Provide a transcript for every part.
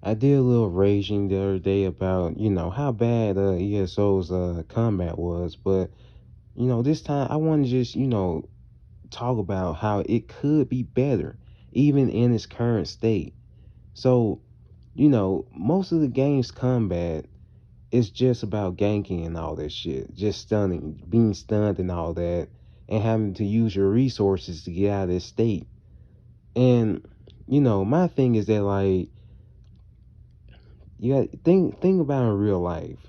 I did a little raging the other day about, how bad ESO's combat was, but this time I want to just, talk about how it could be better, even in its current state. So, most of the game's combat is just about ganking and all that shit, just stunning, being stunned and all that, and having to use your resources to get out of this state. And, my thing is that like you got think about in real life.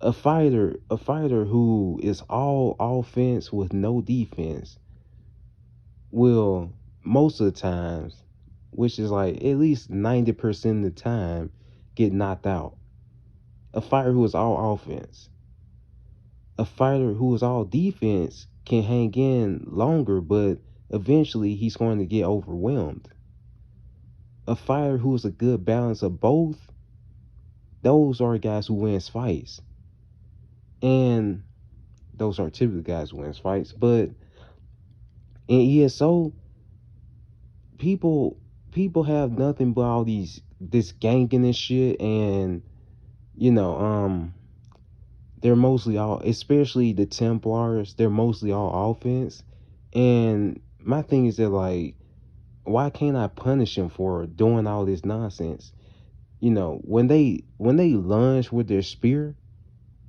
A fighter who is all offense with no defense will most of the times, which is like at least 90% of the time, get knocked out. A fighter who is all offense. A fighter who is all defense can hang in longer, but eventually he's going to get overwhelmed. A fighter who is a good balance of both, those are guys who wins fights. And those are typically guys who wins fights. But in ESO, people people have nothing but all this ganking and shit, and you know, they're mostly all, especially the Templars, they're mostly all offense. And my thing is that like, why can't I punish them for doing all this nonsense? When they lunge with their spear,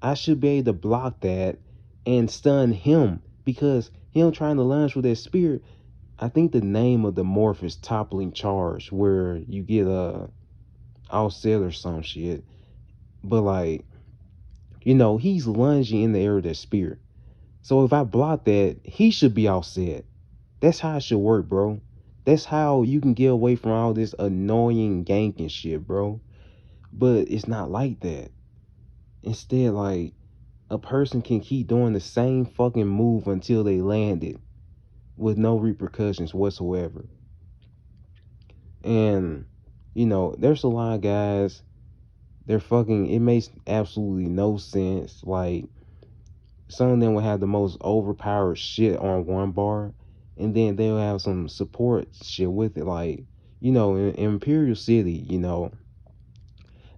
I should be able to block that and stun him, because him trying to lunge with that spear, I think the name of the morph is toppling charge, where you get a offset or some shit. But like, he's lunging in the air with that spear. So if I block that, he should be offset. That's how it should work, bro. That's how you can get away from all this annoying ganking shit, bro. But it's not like that. Instead, like, a person can keep doing the same fucking move until they land it with no repercussions whatsoever. And, there's a lot of guys, they're fucking, it makes absolutely no sense. Like, some of them will have the most overpowered shit on one bar, and then they'll have some support shit with it. Like, in Imperial City,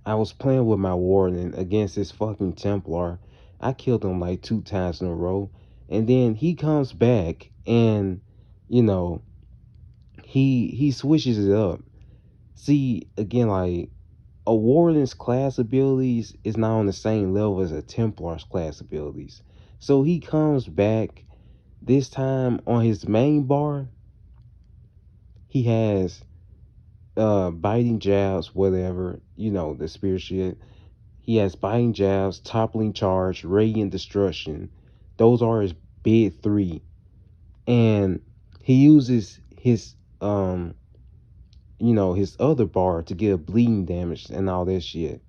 I was playing with my warden against this fucking Templar. I killed him like 2 times in a row. And then he comes back and, you know, he switches it up. See, again, like, a warden's class abilities is not on the same level as a Templar's class abilities. So he comes back this time on his main bar. He has biting jabs, whatever, the spear shit. He has biting jabs, toppling charge, radiant destruction. Those are his big three. And he uses his other bar to give bleeding damage and all that shit.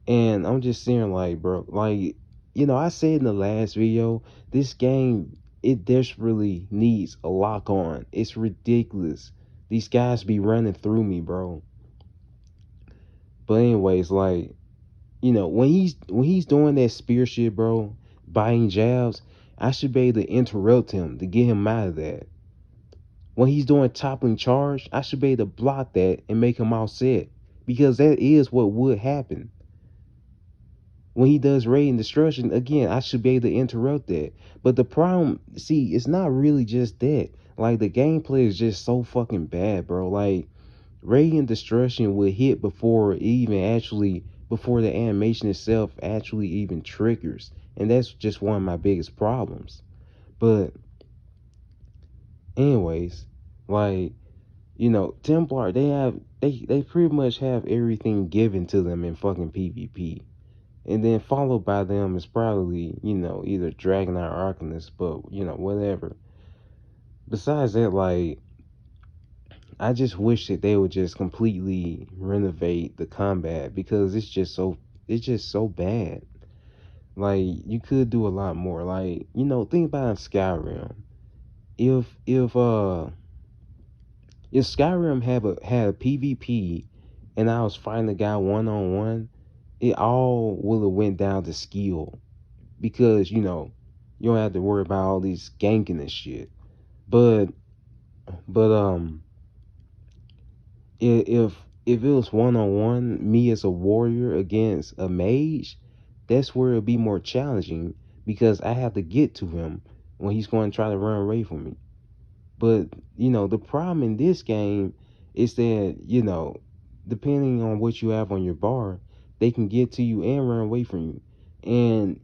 And I'm just saying, like, bro, like, I said in the last video, this game, it desperately needs a lock on. It's ridiculous. These guys be running through me, bro. But anyways, like, when he's doing that spear shit, bro, biting jabs, I should be able to interrupt him to get him out of that. When he's doing toppling charge, I should be able to block that and make him all set, because that is what would happen. When he does raid and destruction, again, I should be able to interrupt that. But the problem, see, it's not really just that. Like, the gameplay is just so fucking bad, bro. Like, radiant destruction would hit before the animation itself actually even triggers. And that's just one of my biggest problems. But anyways, like, Templar, they pretty much have everything given to them in fucking PvP. And then followed by them is probably, either Dragon or Arcanist, but whatever. Besides that, like, I just wish that they would just completely renovate the combat, because it's just so bad. Like, you could do a lot more. Like, think about Skyrim. If Skyrim had a PvP and I was fighting a guy 1-on-1, it all would have went down to skill, because you don't have to worry about all these ganking and shit. But if if it was one on one, me as a warrior against a mage, that's where it'd be more challenging because I have to get to him when he's going to try to run away from me. But the problem in this game is that depending on what you have on your bar, they can get to you and run away from you. And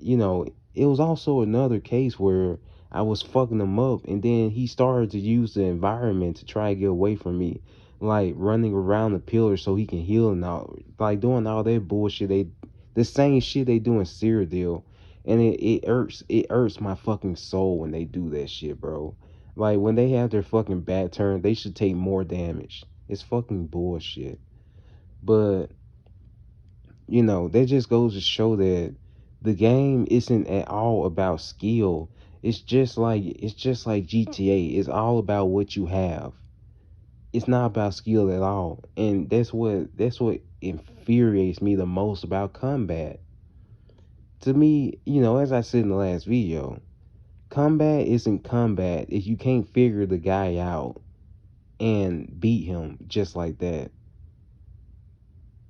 it was also another case where I was fucking him up, and then he started to use the environment to try to get away from me, like running around the pillar so he can heal and all, like doing all that bullshit. The same shit they do in Cyrodiil, and it hurts my fucking soul when they do that shit, bro. Like when they have their fucking back turned, they should take more damage. It's fucking bullshit. But that just goes to show that the game isn't at all about skill. It's just like GTA. It's all about what you have. It's not about skill at all. And that's what infuriates me the most about combat. To me, as I said in the last video, combat isn't combat if you can't figure the guy out and beat him just like that,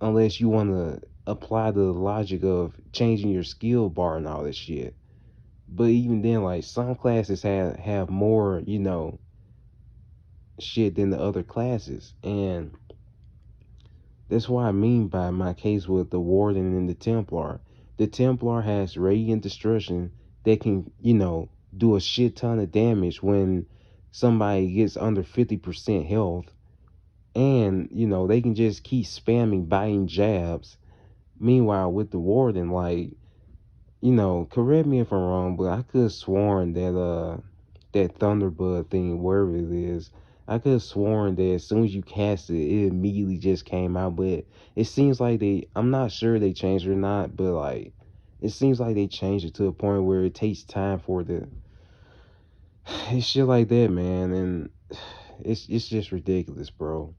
unless you want to apply the logic of changing your skill bar and all that shit. But even then, like some classes have more shit than the other classes, and that's what I mean by my case with the Warden and the Templar. The Templar has radiant destruction that can do a shit ton of damage when somebody gets under 50% health, and they can just keep spamming biting jabs. Meanwhile, with the Warden, like correct me if I'm wrong, but I could have sworn that Thunderbud thing, wherever it is, I could have sworn that as soon as you cast it, it immediately just came out. But it seems like I'm not sure they changed it or not, but like it seems like they changed it to a point where it takes time for it to. It's shit like that, man, and it's just ridiculous, bro.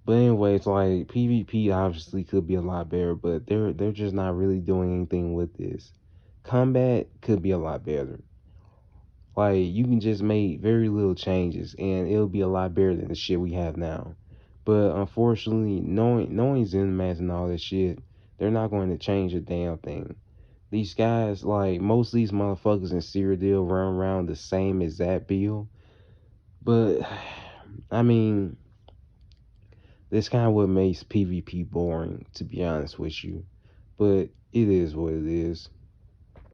But anyways, like PvP obviously could be a lot better, but they're just not really doing anything with this. Combat could be a lot better. Like you can just make very little changes and it'll be a lot better than the shit we have now. But unfortunately, knowing ZeniMax and all that shit, they're not going to change a damn thing. These guys, like most of these motherfuckers in Cyrodiil run around the same exact build. But I mean, that's kind of what makes PvP boring, to be honest with you. But it is what it is.